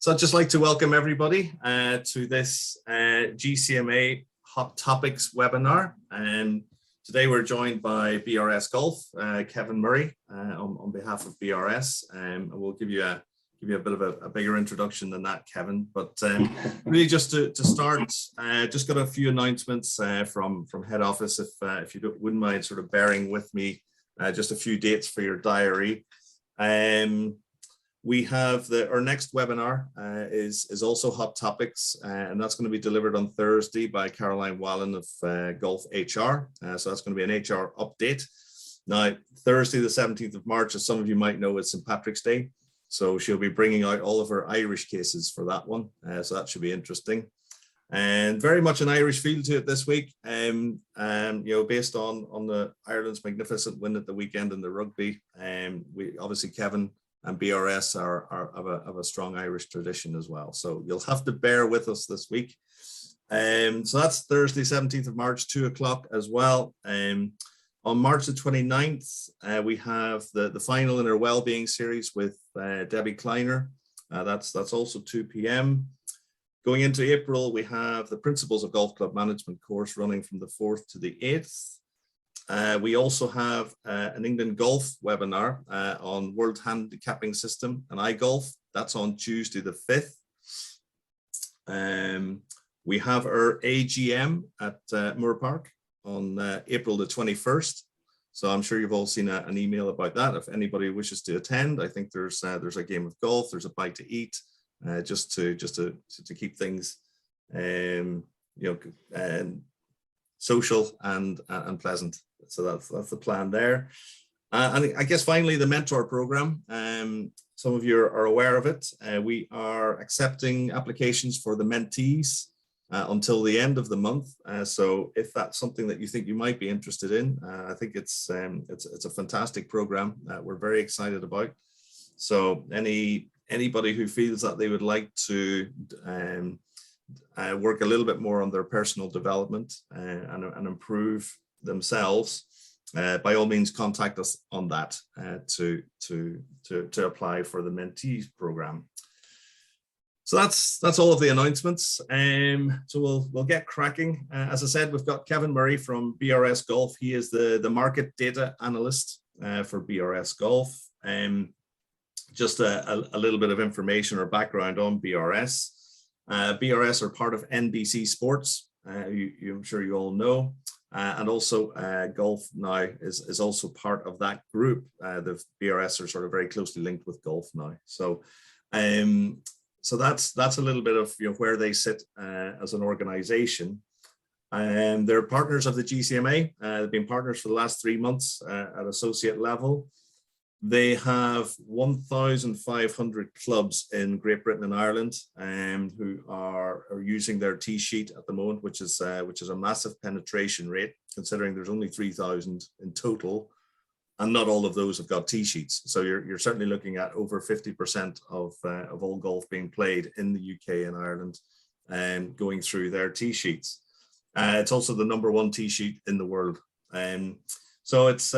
So I'd just like to welcome everybody to this GCMA Hot Topics webinar. Today we're joined by BRS Golf, Kevin Murray, on behalf of BRS, and we'll give you a bit of a bigger introduction than that, Kevin. But really, just to start, just got a few announcements from head office. If you wouldn't mind sort of bearing with me, just a few dates for your diary. We have our next webinar is also Hot Topics, and that's going to be delivered on Thursday by Caroline Wallen of Golf HR. So that's going to be an HR update. Now, Thursday, the 17th of March, as some of you might know, is St. Patrick's Day. So she'll be bringing out all of her Irish cases for that one. So that should be interesting. And very much an Irish feel to it this week. You know, based on the Ireland's magnificent win at the weekend in the rugby. We obviously, Kevin and BRS are of a strong Irish tradition as well. So you'll have to bear with us this week. So that's Thursday, 17th of March, 2 o'clock as well. On March the 29th, we have the final in our Wellbeing series with Debbie Kleiner. That's also 2 p.m. Going into April, we have the Principles of Golf Club Management course running from the 4th to the 8th. We also have an England Golf webinar on World Handicapping System and iGolf. That's on Tuesday the 5th. We have our AGM at Moore Park on April the 21st. So I'm sure you've all seen an email about that. If anybody wishes to attend, I think there's a game of golf, there's a bite to eat, just to keep things social and pleasant. So that's the plan there. And I guess finally the mentor program. Some of you are aware of it. We are accepting applications for the mentees until the end of the month. So if that's something that you think you might be interested in, I think it's a fantastic program that we're very excited about. So anybody who feels that they would like to work a little bit more on their personal development and improve themselves, by all means contact us on that to apply for the mentees program. So that's all of the announcements. So we'll get cracking. As I said, we've got Kevin Murray from BRS Golf. He is the market data analyst for BRS Golf. Just a little bit of information or background on BRS. BRS are part of NBC Sports. I'm sure you all know. And also Golf Now is also part of that group. The BRS are sort of very closely linked with Golf Now. So that's a little bit of where they sit as an organization. They're partners of the GCMA. They've been partners for the last 3 months at associate level. They have 1,500 clubs in Great Britain and Ireland who are using their tee sheet at the moment, which is a massive penetration rate, considering there's only 3,000 in total, and not all of those have got tee sheets. So you're certainly looking at over 50% of all golf being played in the UK and Ireland going through their tee sheets. It's also the #1 tee sheet in the world. So it's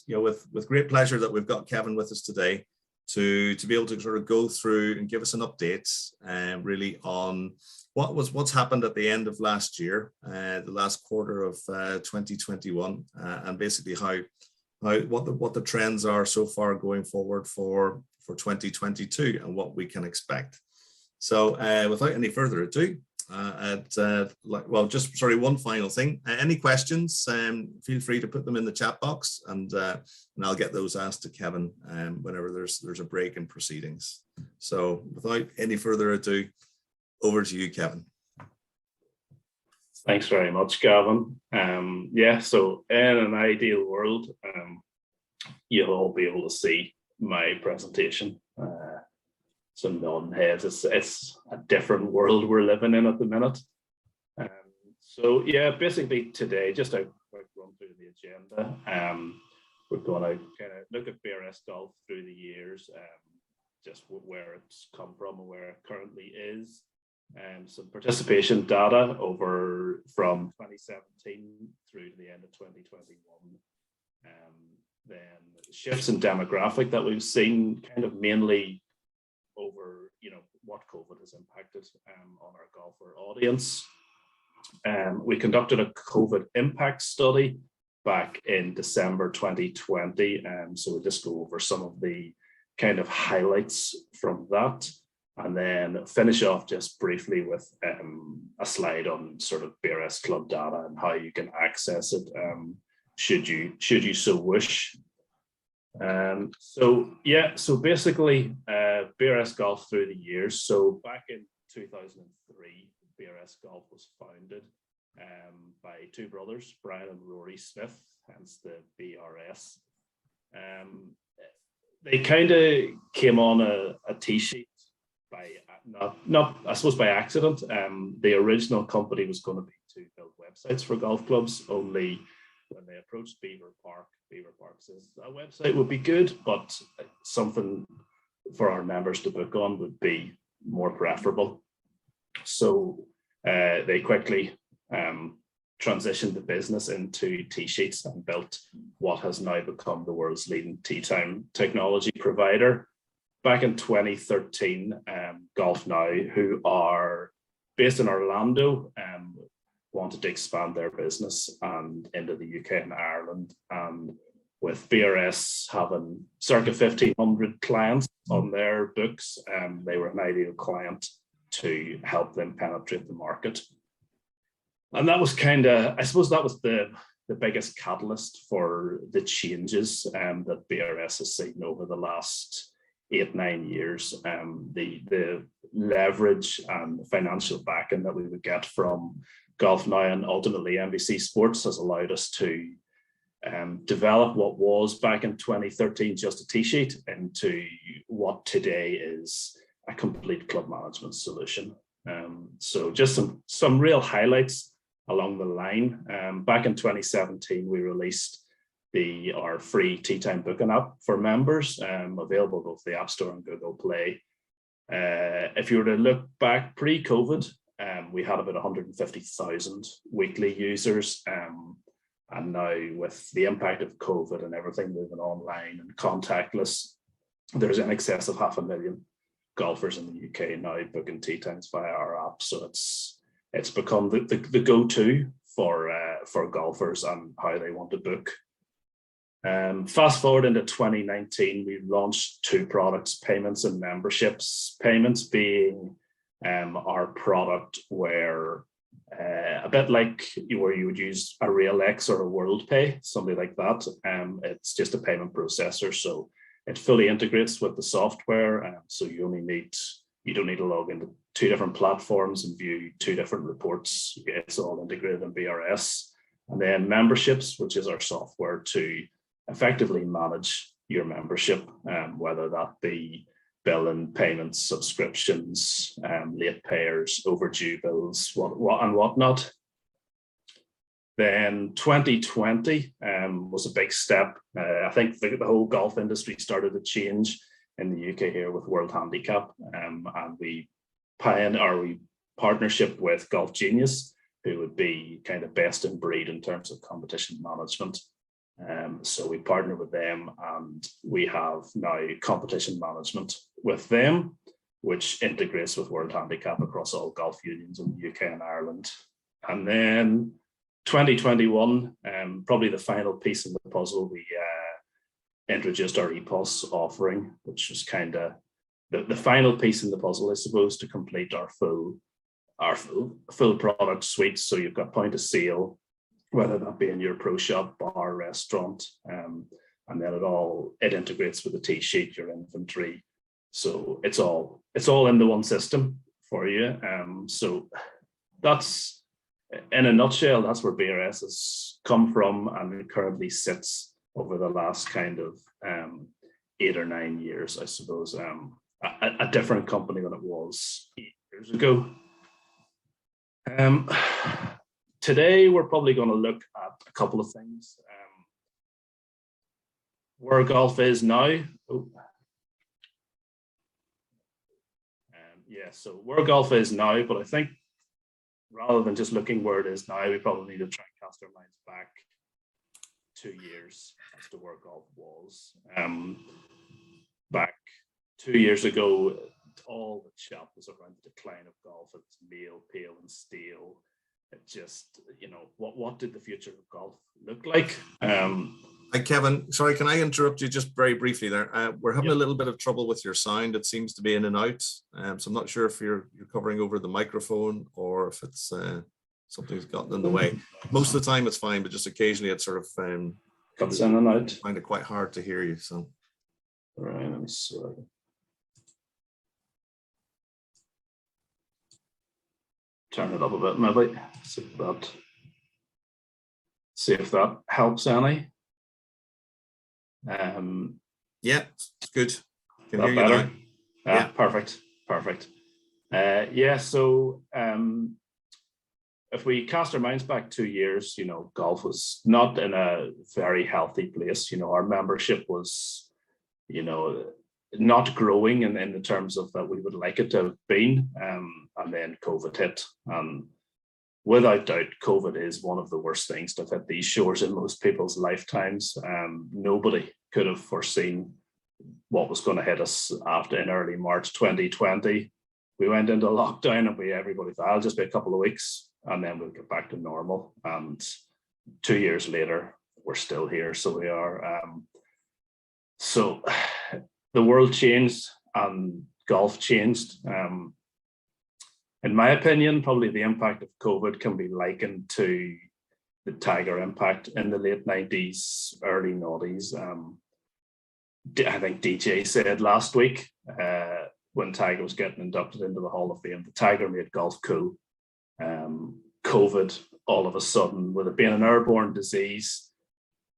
with great pleasure that we've got Kevin with us today to be able to sort of go through and give us an update really on what's happened at the end of last year, the last quarter of 2021, and basically what the trends are so far going forward for 2022 and what we can expect. So without any further ado, one final thing. Any questions, feel free to put them in the chat box, and I'll get those asked to Kevin whenever there's a break in proceedings. So without any further ado, over to you, Kevin. Thanks very much, Gavin. So in an ideal world, you'll all be able to see my presentation. Some non-heads, it's a different world we're living in at the minute. So basically today, just a quick run through the agenda. We're going to kind of look at BRS Golf through the years, just where it's come from and where it currently is. Some participation data over from 2017 through to the end of 2021. Then shifts in demographic that we've seen kind of mainly over what COVID has impacted on our golfer audience. We conducted a COVID impact study back in December 2020. So we'll just go over some of the kind of highlights from that, and then finish off just briefly with a slide on sort of BRS club data and how you can access it should you so wish. So basically BRS Golf through the years. So back in 2003, BRS Golf was founded by two brothers, Brian and Rory Smith, hence the BRS. They kind of came on a tee sheet by not I suppose by accident. The original company was going to be to build websites for golf clubs, only when they approached Beaver Park says a website would be good, but something for our members to book on would be more preferable. So they quickly transitioned the business into tee sheets and built what has now become the world's leading tee time technology provider. Back in 2013, Golf Now, who are based in Orlando, wanted to expand their business and into the UK and Ireland. And with BRS having circa 1,500 clients on their books, they were an ideal client to help them penetrate the market. And that was kind of, I suppose that was the biggest catalyst for the changes that BRS has seen over the last 8-9 years. The leverage and financial backing that we would get from Golf Now and ultimately NBC Sports has allowed us to develop what was back in 2013 just a tee sheet into what today is a complete club management solution. So just some real highlights along the line. Back in 2017, we released our free Tee Time booking app for members, available both the App Store and Google Play. If you were to look back pre-COVID, we had about 150,000 weekly users. And now with the impact of COVID and everything moving online and contactless, there's in excess of 500,000 golfers in the UK now booking tee times via our app. So it's become the go-to for golfers and how they want to book. Fast forward into 2019, we launched two products, payments and memberships. Payments being our product where a bit like where you would use a RealX or a WorldPay, something like that. It's just a payment processor, so it fully integrates with the software. So you don't need to log into two different platforms and view two different reports. It's all integrated in BRS. And then memberships, which is our software to effectively manage your membership, whether that be billing, payments, subscriptions, late payers, overdue bills, and whatnot. Then 2020 was a big step. I think the whole golf industry started to change in the UK here with World Handicap, and we partnership with Golf Genius, who would be kind of best in breed in terms of competition management. So we partner with them, and we have now competition management with them, which integrates with World Handicap across all golf unions in the UK and Ireland. And then 2021, probably the final piece in the puzzle, we introduced our EPOS offering, which was kind of the final piece in the puzzle, I suppose, to complete our full product suite. So you've got point of sale, whether that be in your pro shop, bar, restaurant, and then it integrates with the tee sheet, your inventory. So it's all in the one system for you. So that's, in a nutshell, that's where BRS has come from, and it currently sits over the last kind of 8 or 9 years, I suppose. A different company than it was 8 years ago. Today, we're probably going to look at a couple of things. Where golf is now. So where golf is now, but I think rather than just looking where it is now, we probably need to try and cast our minds back 2 years as to where golf was. Back 2 years ago, all the chat was around the decline of golf. It's male, pale, and stale. It just, what did the future of golf look like? Hi, Kevin. Sorry, can I interrupt you just very briefly there? We're having a little bit of trouble with your sound. It seems to be in and out. So I'm not sure if you're covering over the microphone or if it's something's gotten in the way. Most of the time it's fine, but just occasionally it sort of Comes in and out. I find it quite hard to hear you. So, all right, let me see. Turn it up a bit, maybe. See if that helps any. Yeah, it's good. Can hear you better? now. Yeah, perfect. So if we cast our minds back 2 years, golf was not in a very healthy place. Our membership was, not growing in the terms of that we would like it to have been. And then COVID hit. Without doubt, COVID is one of the worst things to have hit these shores in most people's lifetimes. Nobody could have foreseen what was going to hit us in early March 2020. We went into lockdown and everybody thought it'll just be a couple of weeks and then we'll get back to normal. And 2 years later, we're still here. So we are. So the world changed and golf changed. In my opinion, probably the impact of COVID can be likened to the Tiger impact in the late 90s, early noughties. I think DJ said last week when Tiger was getting inducted into the Hall of Fame, the Tiger made golf cool. COVID, all of a sudden, with it being an airborne disease,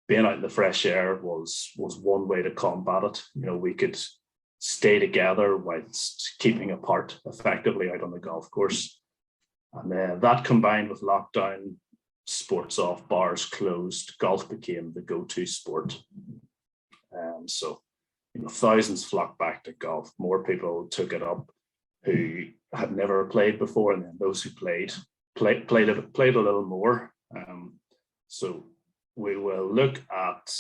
being out in the fresh air was one way to combat it. We could stay together whilst keeping apart effectively out on the golf course. And that combined with lockdown, sports off, bars closed, golf became the go-to sport. So thousands flocked back to golf. More people took it up who had never played before, and then those who played a little more. So we will look at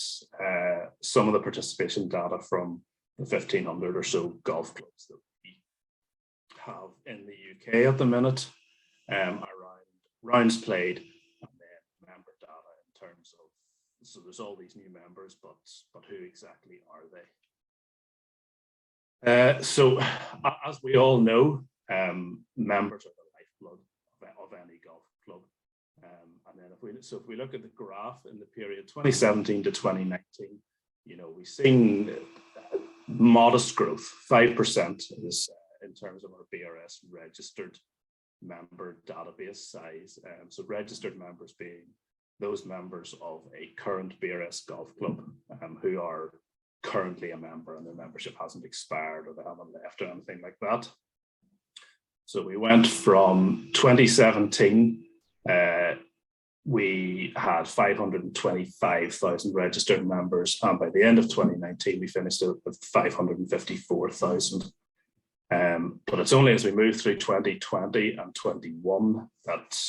some of the participation data from the 1,500 or so golf clubs that we have in the UK at the minute, around rounds played, and then member data in terms of, so there's all these new members, but who exactly are they? So as we all know, members are the lifeblood of any golf club. And then if we look at the graph in the period 2017 to 2019, we've seen modest growth, 5% is in terms of our BRS registered member database size. So registered members being those members of a current BRS golf club who are currently a member and their membership hasn't expired or they haven't left or anything like that. So we went from 2017, we had 525,000 registered members, and by the end of 2019, we finished with 554,000. But it's only as we move through 2020 and 21 that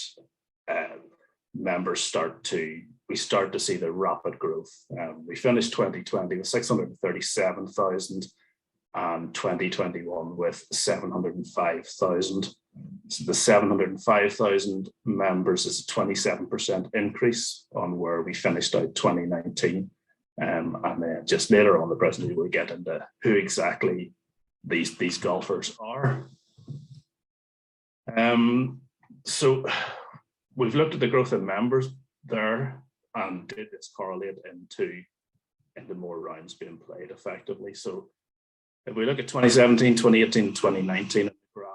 members start to see the rapid growth. We finished 2020 with 637,000 and 2021 with 705,000. So the 705,000 members is a 27% increase on where we finished out 2019. And then just later on in the presentation, we'll get into who exactly these golfers are. So we've looked at the growth in members there and did this correlate into more rounds being played effectively. So if we look at 2017, 2018, 2019 in the graph,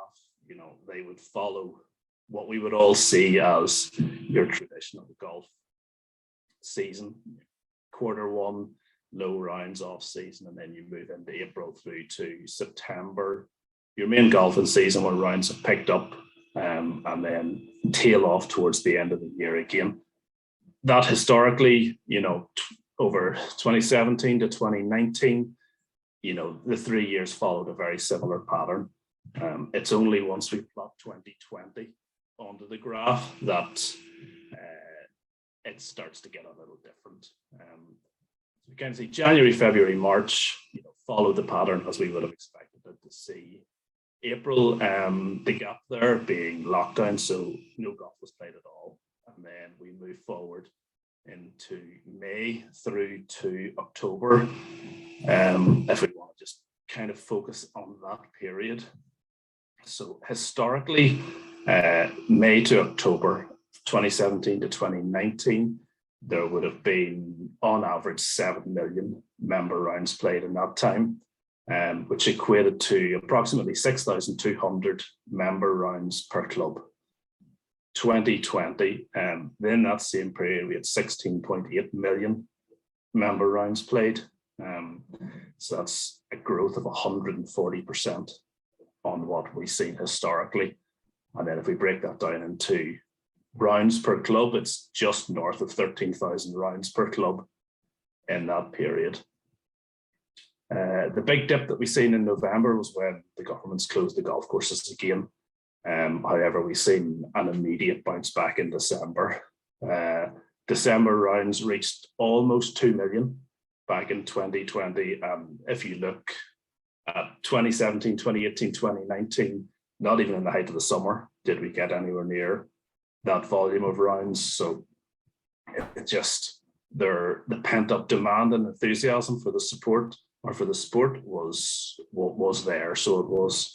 they would follow what we would all see as your traditional golf season. Quarter one, low rounds off season, and then you move into April through to September. Your main golfing season where rounds have picked up and then tail off towards the end of the year again. That historically, over 2017 to 2019, the 3 years followed a very similar pattern. It's only once we plot 2020 onto the graph that it starts to get a little different. You can see January, February, March, follow the pattern as we would have expected it to see. April, the gap there being lockdown, so no golf was played at all. And then we move forward into May through to October. If we want to just kind of focus on that period. So historically, May to October 2017 to 2019, there would have been on average 7 million member rounds played in that time, which equated to approximately 6,200 member rounds per club. 2020, then that same period, we had 16.8 million member rounds played. So that's a growth of 140% on what we've seen historically. And then if we break that down into rounds per club, it's just north of 13,000 rounds per club in that period. The big dip that we seen in November was when the governments closed the golf courses again. However, we've seen an immediate bounce back in December. December rounds reached almost 2 million back in 2020. If you look at 2017, 2018, 2019, not even in the height of the summer did we get anywhere near that volume of rounds. So it just, the pent-up demand and enthusiasm for the support or for the sport was there. So it was.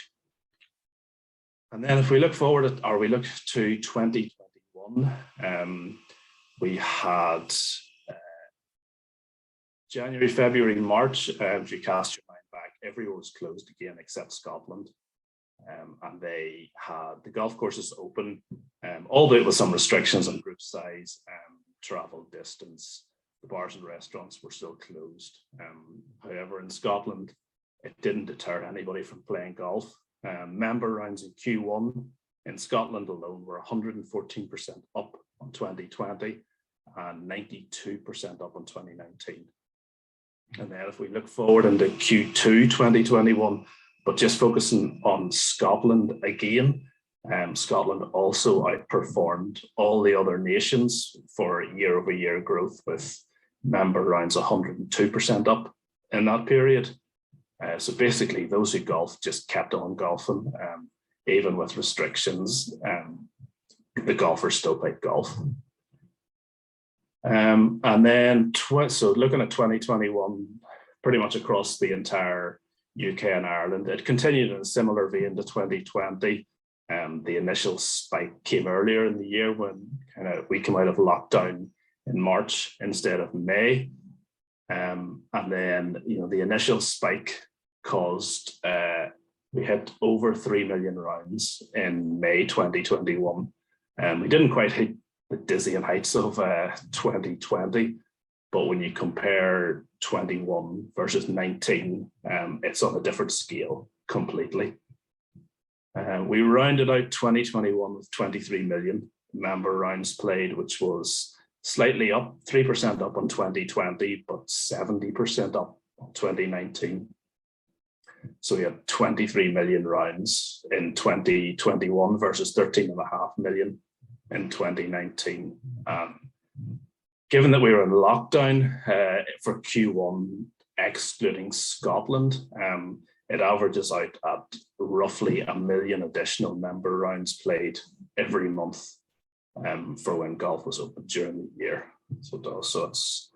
And then if we look forward at, or we look to 2021, we had January, February, March. If you cast your mind back, everywhere was closed again except Scotland. And they had the golf courses open, albeit with some restrictions on group size, travel distance. The bars and restaurants were still closed. However, in Scotland, it didn't deter anybody from playing golf. Member rounds in Q1 in Scotland alone were 114% up on 2020 and 92% up on 2019. And then if we look forward into Q2 2021, but just focusing on Scotland again, Scotland also outperformed all the other nations for year-over-year growth, with member rounds 102% up in that period. So basically, those who golf just kept on golfing, even with restrictions. The golfers still played golf. And then, so looking at 2021, pretty much across the entire UK and Ireland, it continued in a similar vein to 2020. The initial spike came earlier in the year when we came out of lockdown in March instead of May. And then, the initial spike caused, we hit over 3 million rounds in May 2021. We didn't quite hit the dizzying heights of 2020, but when you compare 21 versus 19, it's on a different scale completely. We rounded out 2021 with 23 million member rounds played, which was slightly up, 3% up on 2020, but 70% up on 2019. So we had 23 million rounds in 2021 versus 13.5 million in 2019. Given that we were in lockdown for Q1, excluding Scotland, it averages out at roughly 1 million additional member rounds played every month for when golf was open during the year. So it's,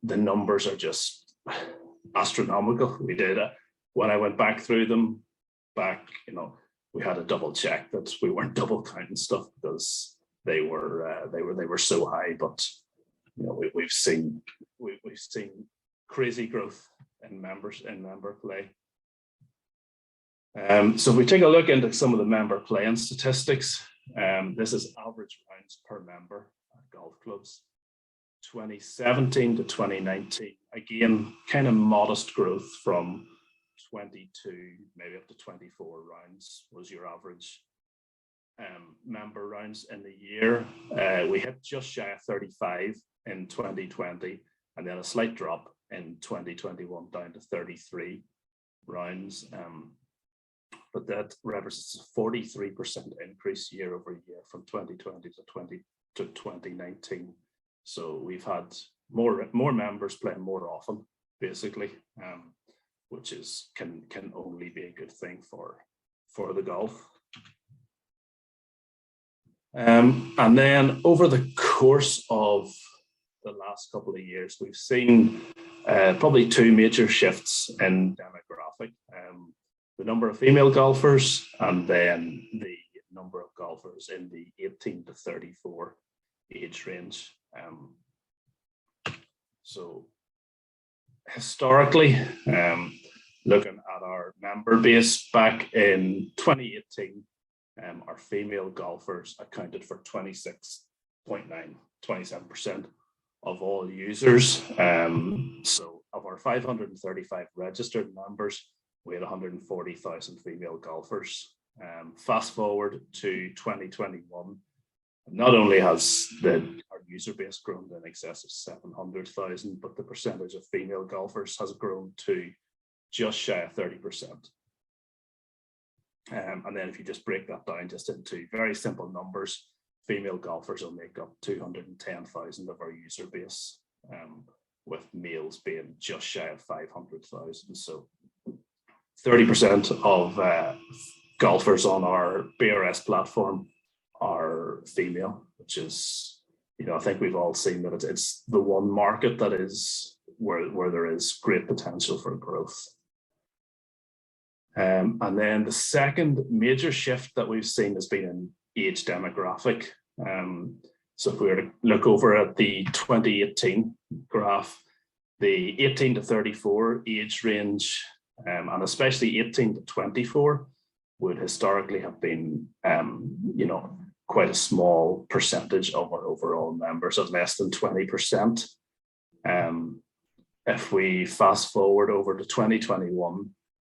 the numbers are just astronomical. We did when I went back through them we had to double check that we weren't double counting stuff, because they were so high. But we've seen crazy growth in member play. So if we take a look into some of the member playing statistics, this is average rounds per member at golf clubs. 2017 to 2019, again, kind of modest growth from 22, maybe up to 24 rounds was your average member rounds in the year. We hit just shy of 35 in 2020, and then a slight drop in 2021 down to 33 rounds. But that represents a 43% increase year over year from 2020 to 2019. So we've had more members playing more often, basically, which can only be a good good thing for the golf. And then over the course of the last couple of years, we've seen probably two major shifts in demographic. The number of female golfers and then the number of golfers in the 18 to 34 age range. So historically, looking at our member base back in 2018, our female golfers accounted for 27% of all users. So of our 535 registered members, we had 140,000 female golfers. Fast forward to 2021, not only has our user base grown to in excess of 700,000, but the percentage of female golfers has grown to just shy of 30%. And then if you just break that down just into very simple numbers, female golfers will make up 210,000 of our user base, with males being just shy of 500,000. So 30% of golfers on our BRS platform are female, which is, I think we've all seen that it's the one market that is where there is great potential for growth. And then the second major shift that we've seen has been in age demographic. So if we were to look over at the 2018 graph, the 18 to 34 age range, and especially 18 to 24, would historically have been, quite a small percentage of our overall members, at less than 20%. If we fast forward over to 2021,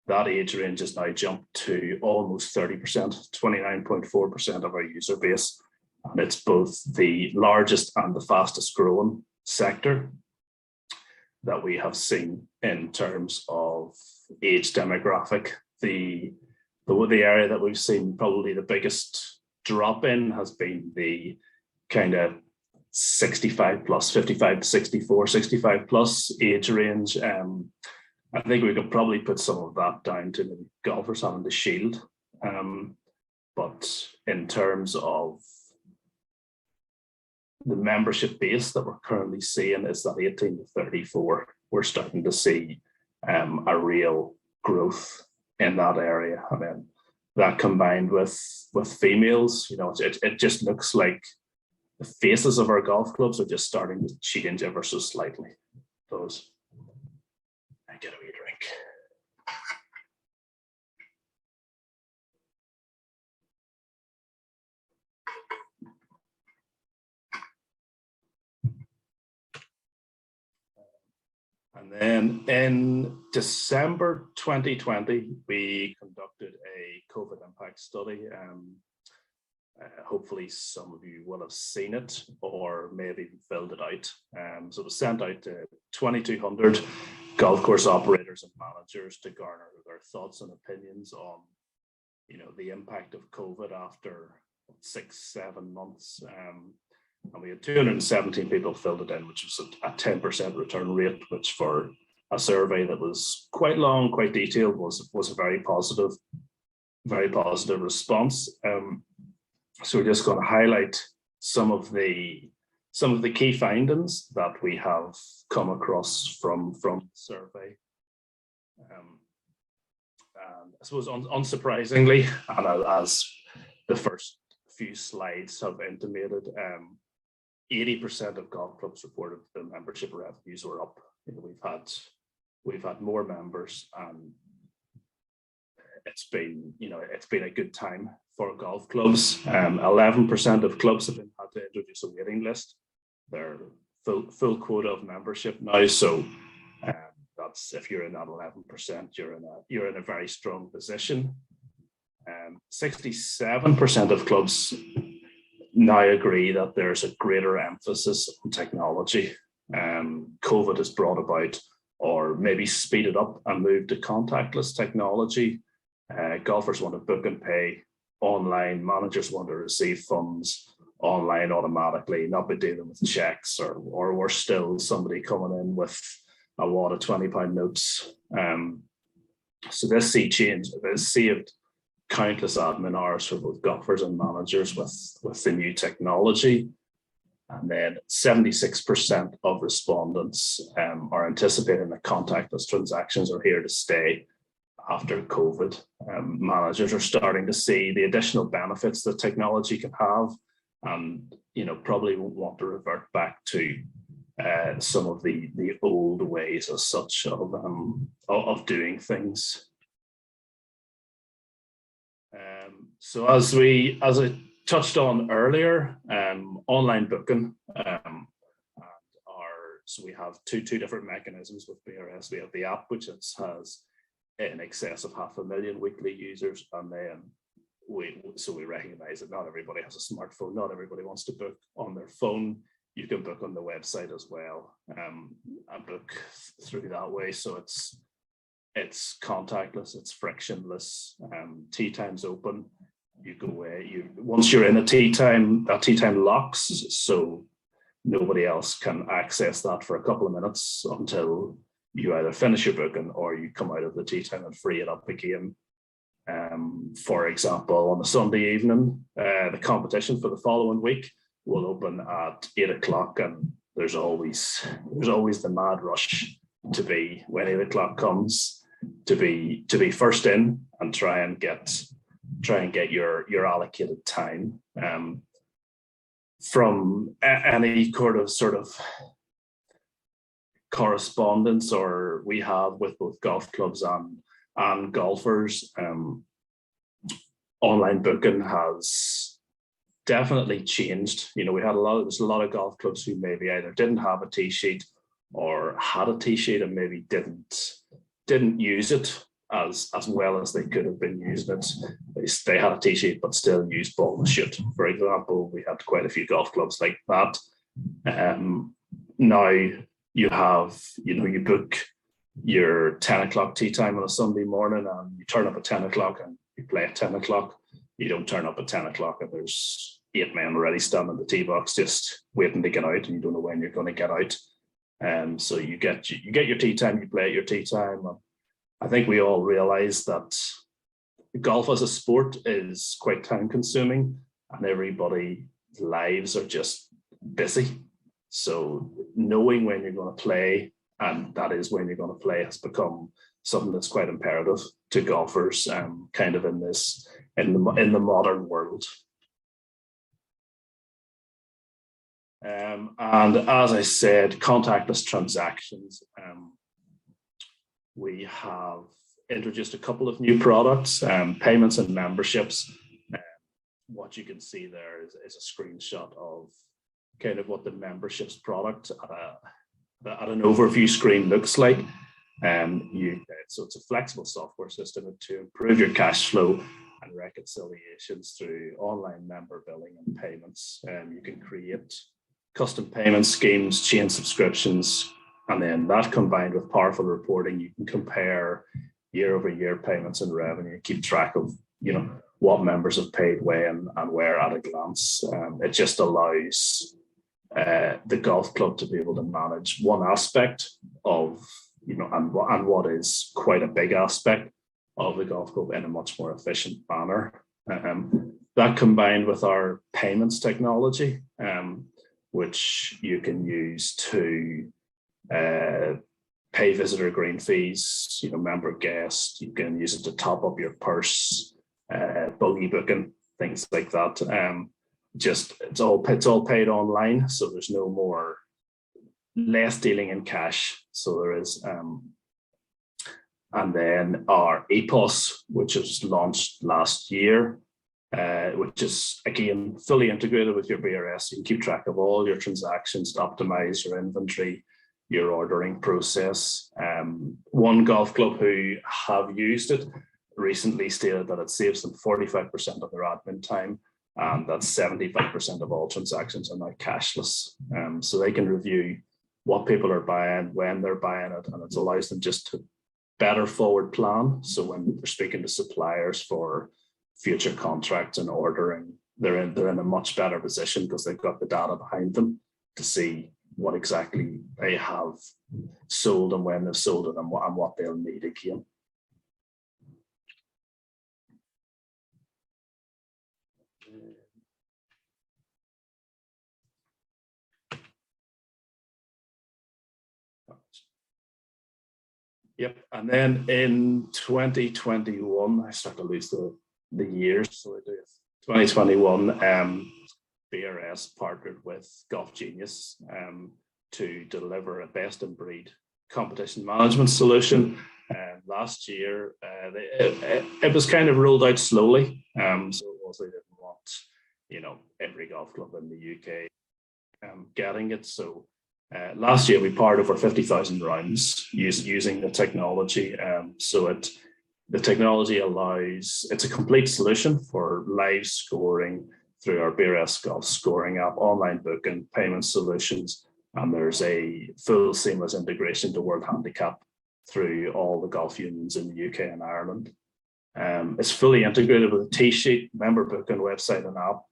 that age range has now jumped to almost 30%, 29.4% of our user base. And it's both the largest and the fastest growing sector that we have seen in terms of age demographic. The area that we've seen probably the biggest drop in has been the kind of 65 plus, 55 to 64, 65 plus age range. I think we could probably put some of that down to the golfers having the shield. But in terms of the membership base that we're currently seeing is that 18 to 34, we're starting to see a real growth in that area. And then that combined with females, it just looks like the faces of our golf clubs are just starting to change ever so slightly. Those. I get a wee drink. And then in December 2020, we conducted a COVID impact study. Hopefully some of you will have seen it or maybe filled it out. So it was sent out to 2,200 golf course operators and managers to garner their thoughts and opinions on, the impact of COVID after 6-7 months. And we had 217 people filled it in, which was a 10% return rate, which for a survey that was quite long, quite detailed, was a very positive response. So we're just going to highlight some of the key findings that we have come across from the survey. And I suppose unsurprisingly, and as the first few slides have intimated, 80% of golf clubs reported their membership revenues were up. We've had more members, and it's been a good time for golf clubs. 11% of clubs have had to introduce a waiting list. They're full quota of membership now. So that's, if you're in that 11%, you're in a very strong position. 67% of clubs now agree that there's a greater emphasis on technology. COVID has brought about, or maybe speeded up and moved to contactless technology. Golfers want to book and pay online. Managers want to receive funds online automatically, not be dealing with checks or worse still, somebody coming in with a wad of £20 notes. So this sea change has saved countless admin hours for both golfers and managers with the new technology. And then 76% of respondents are anticipating that contactless transactions are here to stay after COVID. Managers are starting to see the additional benefits that technology can have, and probably won't want to revert back to some of the old ways as such of doing things. So as I touched on earlier, online booking, so we have two different mechanisms with BRS. We have the app, which has in excess of 500,000 weekly users, and then we recognize that not everybody has a smartphone, not everybody wants to book on their phone. You can book on the website as well, and book through that way. So it's contactless, it's frictionless. Tee time's open. You go away. Once you're in a tee time, that tee time locks, so nobody else can access that for a couple of minutes until you either finish your booking or you come out of the tee time and free it up again. For example, on a Sunday evening, the competition for the following week will open at 8 o'clock, and there's always the mad rush to be, when 8 o'clock comes, to be first in and try and get your allocated time. From any sort of correspondence or we have with both golf clubs and golfers, online booking has definitely changed. There's a lot of golf clubs who maybe either didn't have a tee sheet or had a tee sheet and maybe didn't use it as well as they could have been using it. They had a tee sheet but still used ball and shoot. For example, we had quite a few golf clubs like that. Now you have, you book your 10 o'clock tee time on a Sunday morning and you turn up at 10 o'clock and you play at 10 o'clock. You don't turn up at 10 o'clock and there's 8 men already standing in the tee box just waiting to get out, and you don't know when you're going to get out. So you get your tee time, you play at your tee time. I think we all realize that golf as a sport is quite time consuming and everybody's lives are just busy. So knowing when you're going to play, and that is when you're going to play, has become something that's quite imperative to golfers, kind of in the modern world. And as I said, contactless transactions. We have introduced a couple of new products, payments and memberships. What you can see there is a screenshot of kind of what the memberships product at an overview screen looks like. So it's a flexible software system to improve your cash flow and reconciliations through online member billing and payments. You can create custom payment schemes, chain subscriptions, and then that combined with powerful reporting, you can compare year-over-year payments and revenue, keep track of what members have paid when and where at a glance. It just allows the golf club to be able to manage one aspect of and what is quite a big aspect of the golf club in a much more efficient manner. That combined with our payments technology, which you can use to pay visitor green fees, member guest. You can use it to top up your purse, buggy booking, things like that. It's all paid online, so there's no more less dealing in cash. So there is, and then our EPOS, which was launched last year, which is again fully integrated with your BRS. You can keep track of all your transactions to optimize your inventory, your ordering process. One golf club who have used it recently stated that it saves them 45% of their admin time, and that 75% of all transactions are now cashless. So they can review what people are buying, when they're buying it, and it allows them just to better forward plan. So when they're speaking to suppliers for future contracts and ordering, they're in a much better position because they've got the data behind them to see what exactly they have sold and when they've sold it and what they'll need again. Yep, and then in 2021, I start to lose the years, so I do. 2021, BRS partnered with Golf Genius to deliver a best-in-breed competition management solution. Last year, it was kind of rolled out slowly, so it was they didn't want, every golf club in the UK getting it. So last year we powered over 50,000 rounds using the technology. The technology it's a complete solution for live scoring through our BRS Golf scoring app, online booking, payment solutions, and there's a full seamless integration to World Handicap through all the golf unions in the UK and Ireland. It's fully integrated with a T-sheet, member booking website and app.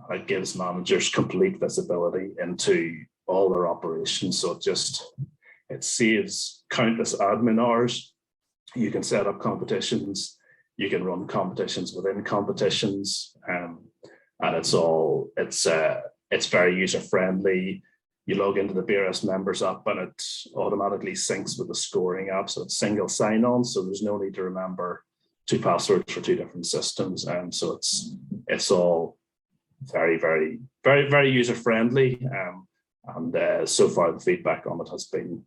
It gives managers complete visibility into all their operations. So it saves countless admin hours. You can set up competitions, you can run competitions within competitions, and it's very user friendly. You log into the BRS members app and it automatically syncs with the scoring app, so it's single sign-on. So there's no need to remember 2 passwords for 2 different systems, and so it's all very, very, very, very user friendly. And so far the feedback on it has been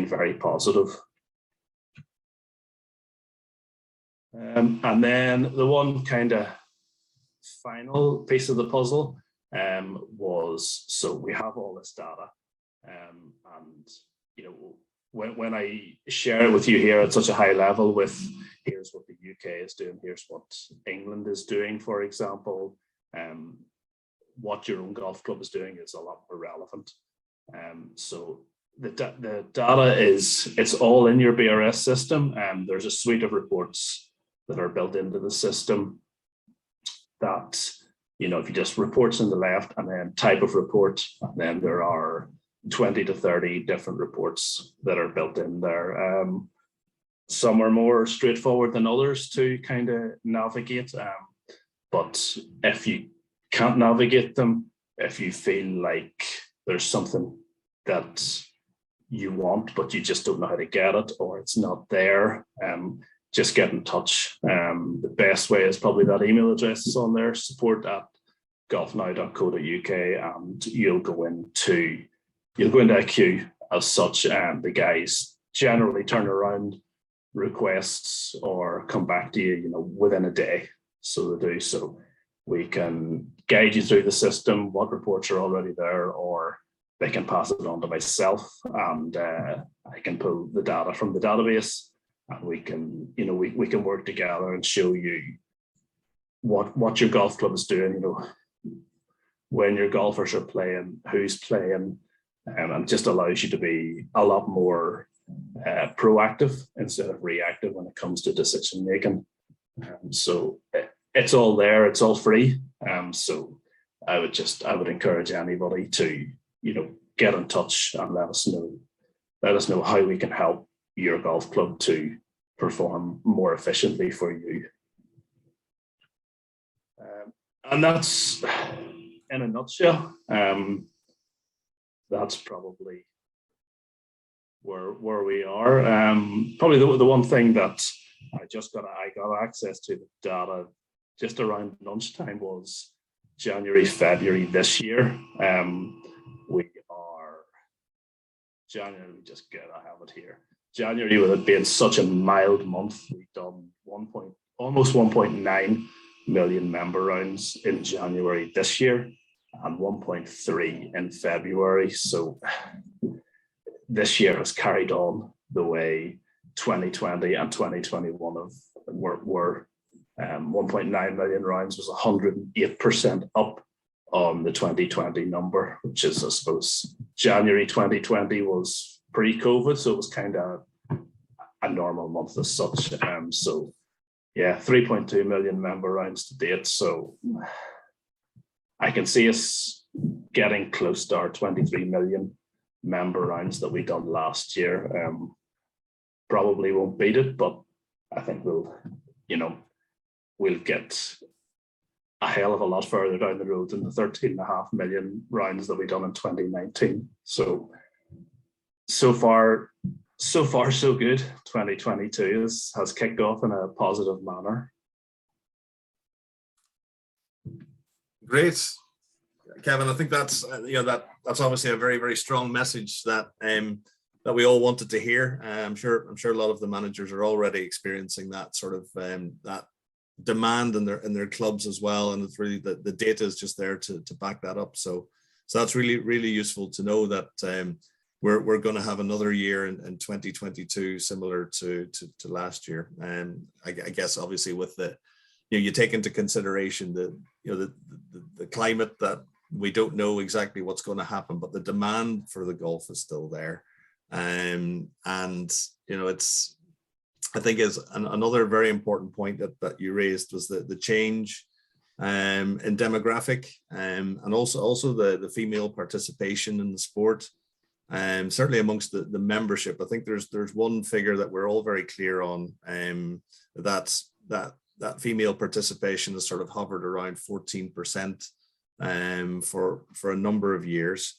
very positive. And then the one kind of final piece of the puzzle was, so we have all this data, and when I share it with you here at such a high level, with here's what the UK is doing, here's what England is doing, for example, what your own golf club is doing is a lot more relevant. So the data it's all in your BRS system, and there's a suite of reports that are built into the system that, if you just reports on the left and then type of report, and then there are 20 to 30 different reports that are built in there. Some are more straightforward than others to kind of navigate, but if you can't navigate them, if you feel like there's something that you want but you just don't know how to get it, or it's not there, just get in touch. The best way is probably that email address is on there, support@golfnow.co.uk, and you'll go into a queue as such, and the guys generally turn around requests or come back to you, within a day. So they do. So we can guide you through the system, what reports are already there, or they can pass it on to myself, and I can pull the data from the database, and we can work together and show you what your golf club is doing, when your golfers are playing, who's playing, and just allows you to be a lot more proactive instead of reactive when it comes to decision making. So it's all there, it's all free. So I would encourage anybody to get in touch and let us know how we can help your golf club to perform more efficiently for you. And that's, in a nutshell, that's probably where we are. Probably the one thing that I got access to the data just around lunchtime was January, February this year. January, just good, I have it here. January, with it being such a mild month, we've done almost 1.9 million member rounds in January this year, and 1.3 in February. So this year has carried on the way 2020 and 2021 were 1.9 million rounds was 108% up on the 2020 number, which is, I suppose, January 2020 was pre-COVID, so it was kind of a normal month as such. So yeah, 3.2 million member rounds to date. So I can see us getting close to our 23 million member rounds that we done last year. Probably won't beat it, but I think we'll get a hell of a lot further down the road than the 13.5 million rounds that we done in 2019. So far so good. 2022 has kicked off in a positive manner. Great, Kevin. I think that's that's obviously a very, very strong message that that we all wanted to hear. I'm sure a lot of the managers are already experiencing that sort of that demand in their clubs as well, and it's really the data is just there to back that up. So that's really useful to know that we're going to have another year in 2022 similar to last year. And I guess obviously with the you take into consideration the climate, that we don't know exactly what's going to happen, but the demand for the golf is still there. And it's, I think is another very important point that you raised was the change in demographic, and also the female participation in the sport. Certainly amongst the membership, I think there's one figure that we're all very clear on, that female participation has sort of hovered around 14% for a number of years.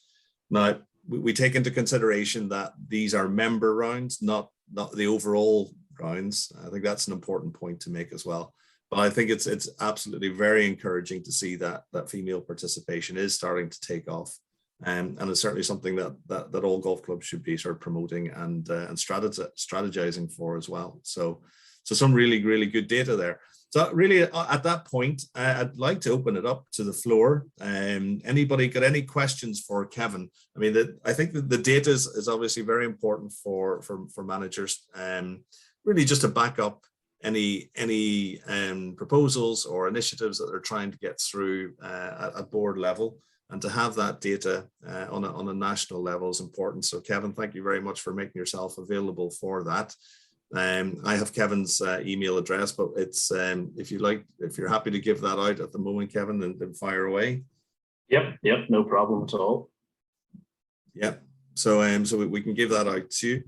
Now, we take into consideration that these are member rounds, not the overall rounds. I think that's an important point to make as well. But I think it's absolutely very encouraging to see that female participation is starting to take off. And it's certainly something that all golf clubs should be sort of promoting and strategizing for as well. So some really good data there. So really at that point, I'd like to open it up to the floor. Anybody got any questions for Kevin? I mean, I think that the data is obviously very important for managers, really just to back up any proposals or initiatives that they're trying to get through at board level, and to have that data on a national level is important. So Kevin, thank you very much for making yourself available for that. I have Kevin's email address, but it's if you're happy to give that out at the moment, Kevin, then fire away. Yep, no problem at all. Yep. So we can give that out to you.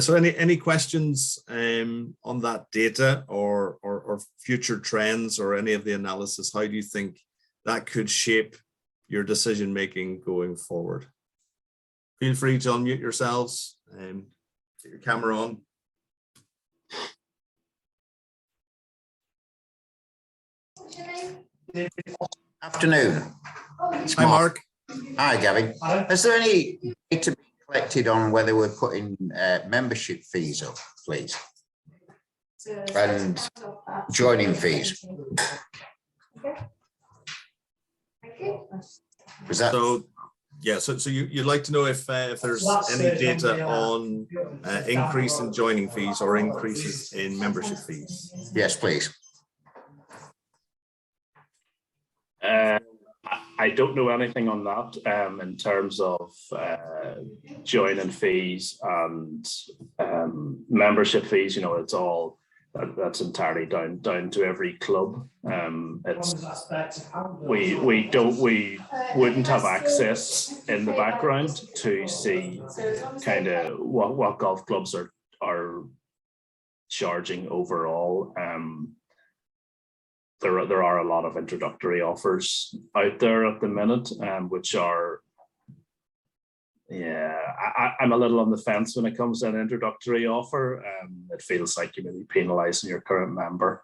So any questions on that data or future trends or any of the analysis? How do you think that could shape your decision making going forward? Feel free to unmute yourselves and get your camera on. Afternoon. Hi, Mark. Hi, Gavin. Is there any data being collected on whether we're putting membership fees up, please? And joining fees? Was that so? Yeah. So you'd like to know if there's any data on increase in joining fees or increases in membership fees? Yes, please. I don't know anything on that in terms of joining fees and membership fees. It's all that's entirely down to every club. We wouldn't have access in the background to see kind of what golf clubs are charging overall. There are a lot of introductory offers out there at the minute, which are, I'm a little on the fence when it comes to an introductory offer. It feels like you're maybe penalising your current member,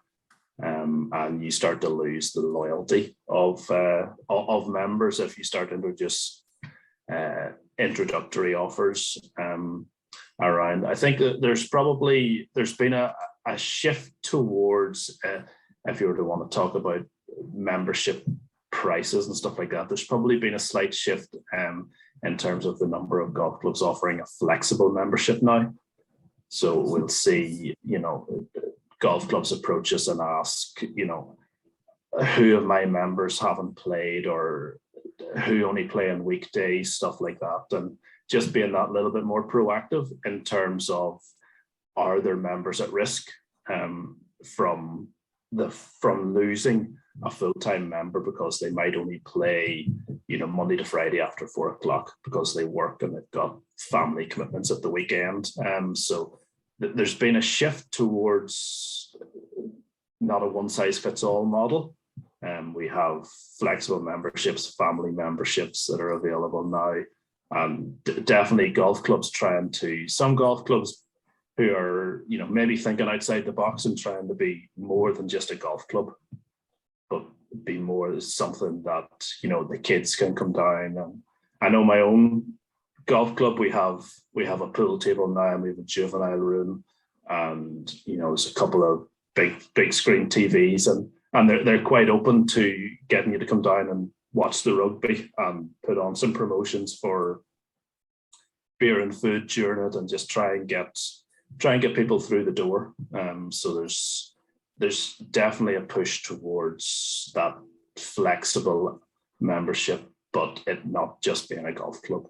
and you start to lose the loyalty of members if you start to introduce introductory offers around. I think that there's been a shift towards. If you were to want to talk about membership prices and stuff like that, there's probably been a slight shift in terms of the number of golf clubs offering a flexible membership now. So we'll see, golf clubs approach us and ask, who of my members haven't played or who only play on weekdays, stuff like that. And just being that little bit more proactive in terms of, are there members at risk from losing a full-time member because they might only play, Monday to Friday after 4 o'clock because they work and they've got family commitments at the weekend. So there's been a shift towards not a one-size-fits-all model, We have flexible memberships, family memberships that are available now. And definitely some golf clubs who are, maybe thinking outside the box and trying to be more than just a golf club, but be more something that, the kids can come down. And I know my own golf club, we have a pool table now, and we have a juvenile room, and, there's a couple of big screen TVs, and they're quite open to getting you to come down and watch the rugby and put on some promotions for beer and food during it, and just try and get people through the door. So there's definitely a push towards that flexible membership, but it not just being a golf club.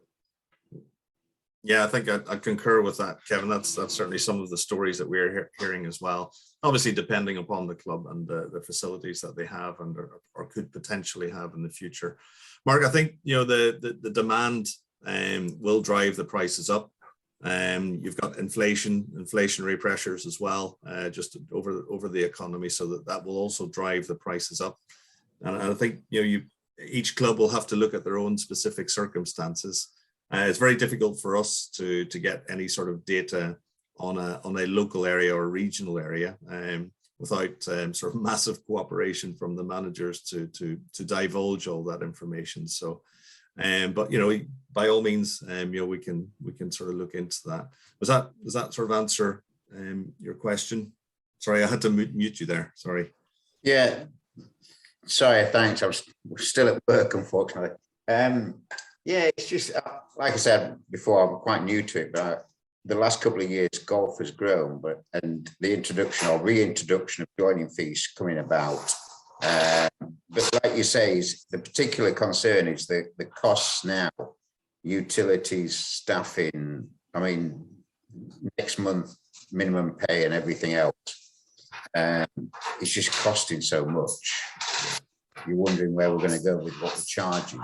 Yeah, I think I concur with that, Kevin. That's certainly some of the stories that we're hearing as well. Obviously, depending upon the club and the facilities that they have and or could potentially have in the future. Mark, I think the demand will drive the prices up. You've got inflationary pressures as well, just over the economy, so that will also drive the prices up. And I think each club will have to look at their own specific circumstances. It's very difficult for us to get any sort of data on a local area or regional area without sort of massive cooperation from the managers to divulge all that information. So, but by all means, we can sort of look into that. Does that sort of answer your question? Sorry, I had to mute you there. Sorry. Yeah. Sorry. Thanks. I was still at work, unfortunately. Yeah, it's just like I said before, I'm quite new to it, but the last couple of years golf has grown, and the introduction or reintroduction of joining fees coming about. But like you say, the particular concern is the costs now, utilities, staffing. I mean, next month minimum pay and everything else. It's just costing so much. You're wondering where we're going to go with what we're charging.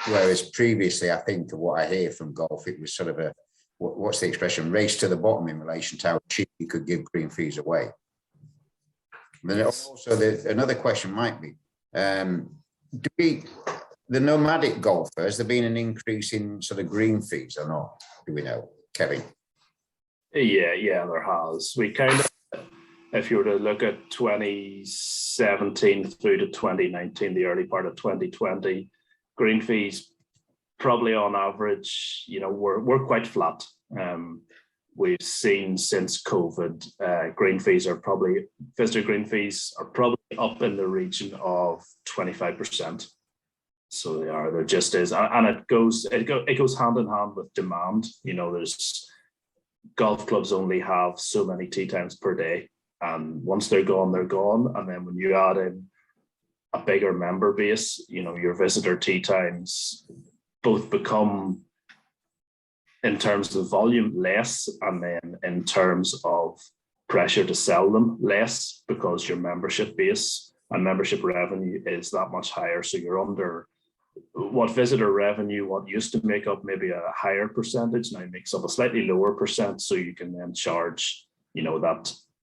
Whereas previously, I think of what I hear from golf, it was sort of what's the expression, race to the bottom in relation to how cheap you could give green fees away. And then also, another question might be, the nomadic golfer, has there been an increase in sort of green fees or not? Do we know, Kevin? Yeah, there has. We kind of, if you were to look at 2017 through to 2019, the early part of 2020, green fees probably on average, we're quite flat. We've seen since COVID, visitor green fees are probably up in the region of 25%. So there just is, and it goes hand in hand with demand. There's golf clubs only have so many tee times per day, and once they're gone, they're gone. And then when you add in a bigger member base, your visitor tee times both become, in terms of volume, less, and then in terms of pressure to sell them, less, because your membership base and membership revenue is that much higher. So you're under what visitor revenue, what used to make up maybe a higher percentage, now makes up a slightly lower percent. So you can then charge,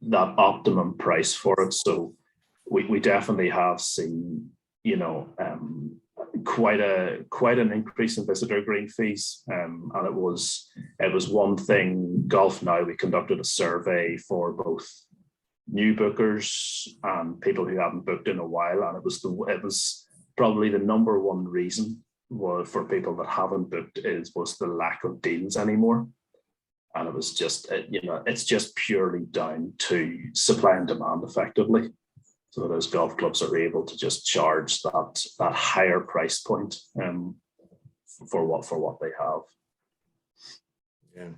that optimum price for it. So we definitely have seen, quite an increase in visitor green fees, and it was one thing. Golf Now, we conducted a survey for both new bookers and people who haven't booked in a while, and it was probably the number one reason for people that haven't booked was the lack of deals anymore. And it was just, it's just purely down to supply and demand effectively. So those golf clubs are able to just charge that higher price point for what they have. Yeah,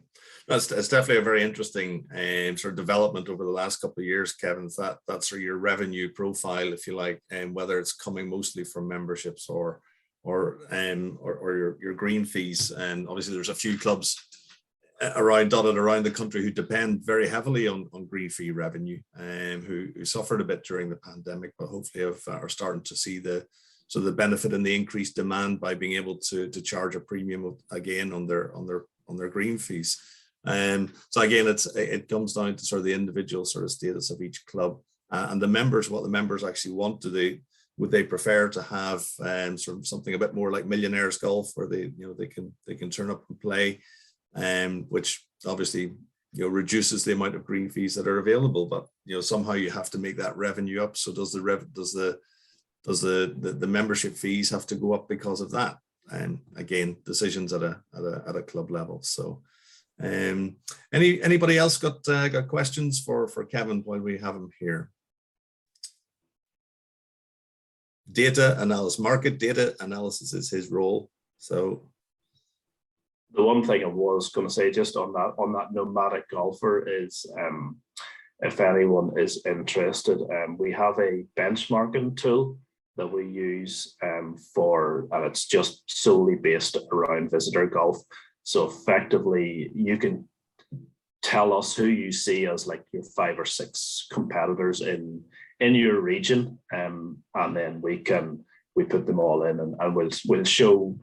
it's definitely a very interesting sort of development over the last couple of years, Kevin. That's sort of your revenue profile, if you like, and whether it's coming mostly from memberships or your green fees. And obviously, there's a few clubs dotted around the country who depend very heavily on green fee revenue, who suffered a bit during the pandemic, but hopefully are starting to see the benefit and the increased demand by being able to charge a premium again on their green fees. So again, it comes down to sort of the individual sort of status of each club. and the members, what the members actually want. Would they prefer to have sort of something a bit more like Millionaires Golf, where they can turn up and play, which obviously reduces the amount of green fees that are available, but somehow you have to make that revenue up. So does the membership fees have to go up because of that? And again, decisions at a club level. So anybody else got questions for Kevin while we have him here? Data analysis, market data analysis is his role. So the one thing I was going to say just on that nomadic golfer is, if anyone is interested, we have a benchmarking tool that we use and it's just solely based around visitor golf. So effectively, you can tell us who you see as like your 5 or 6 competitors in your region, and then we put them all in, and we'll show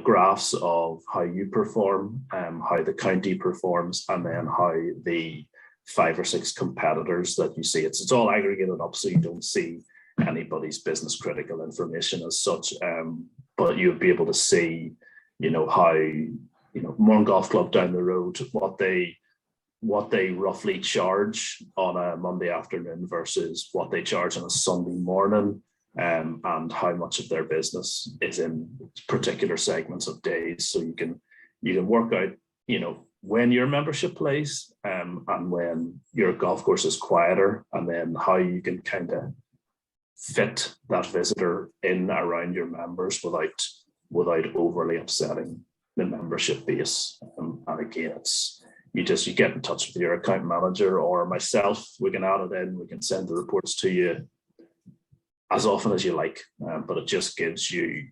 graphs of how you perform, how the county performs, and then how the 5 or 6 competitors that you see. It's all aggregated up, so you don't see anybody's business critical information as such, but you'll be able to see how Mourne Golf Club down the road, what they roughly charge on a Monday afternoon versus what they charge on a Sunday morning, and how much of their business is in particular segments of days. So you can work out, when your membership plays, and when your golf course is quieter, and then how you can kind of fit that visitor in around your members without overly upsetting the membership base. And again, you get in touch with your account manager or myself. We can add it in. We can send the reports to you as often as you like, but it just gives you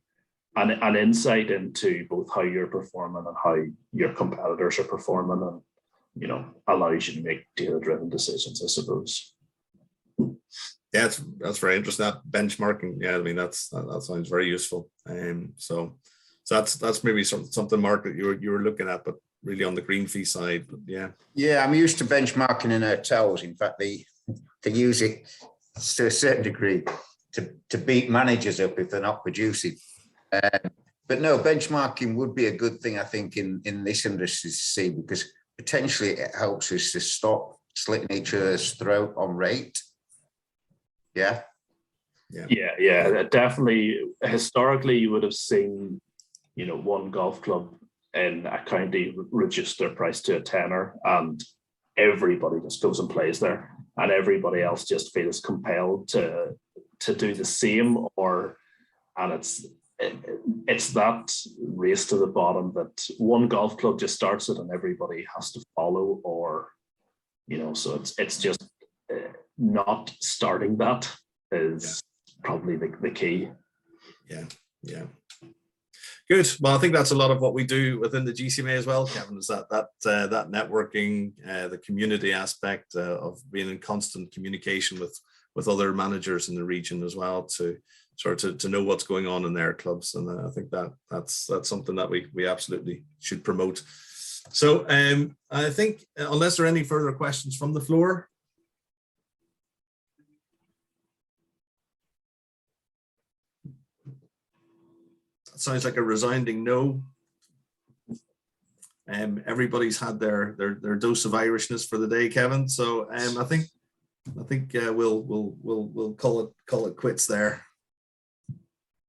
an insight into both how you're performing and how your competitors are performing, and allows you to make data-driven decisions, I suppose. Yeah, that's very interesting. That benchmarking, yeah, I mean that sounds very useful. So that's maybe something, Mark, that you were looking at, but really on the green fee side. But yeah, I'm used to benchmarking in hotels. In fact, they use it to a certain degree to beat managers up if they're not producing. But no, benchmarking would be a good thing, I think, in this industry to see, because potentially it helps us to stop slitting each other's throat on rate. Yeah. Definitely. Historically, you would have seen, one golf club in a county reduce their price to a tenner, and everybody just goes and plays there, and everybody else just feels compelled to do the same, and it's that race to the bottom that one golf club just starts it and everybody has to follow, or so it's just not starting that is probably the key. Yeah. Good. Well, I think that's a lot of what we do within the GCMA as well, Kevin, is that networking, the community aspect of being in constant communication with other managers in the region as well, to sort of to know what's going on in their clubs. And I think that's something that we absolutely should promote. So I think, unless there are any further questions from the floor. Sounds like a resounding no. Everybody's had their dose of Irishness for the day, Kevin. So I think we'll call it quits there.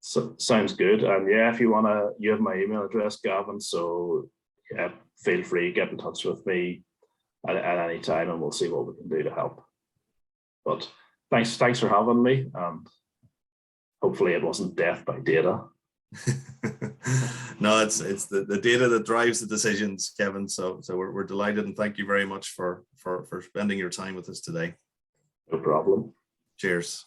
So sounds good. And if you have my email address, Gavin. So feel free to get in touch with me at any time, and we'll see what we can do to help. But thanks for having me, and hopefully it wasn't death by data. No, it's the data that drives the decisions, Kevin. So we're delighted, and thank you very much for spending your time with us today. No problem. Cheers.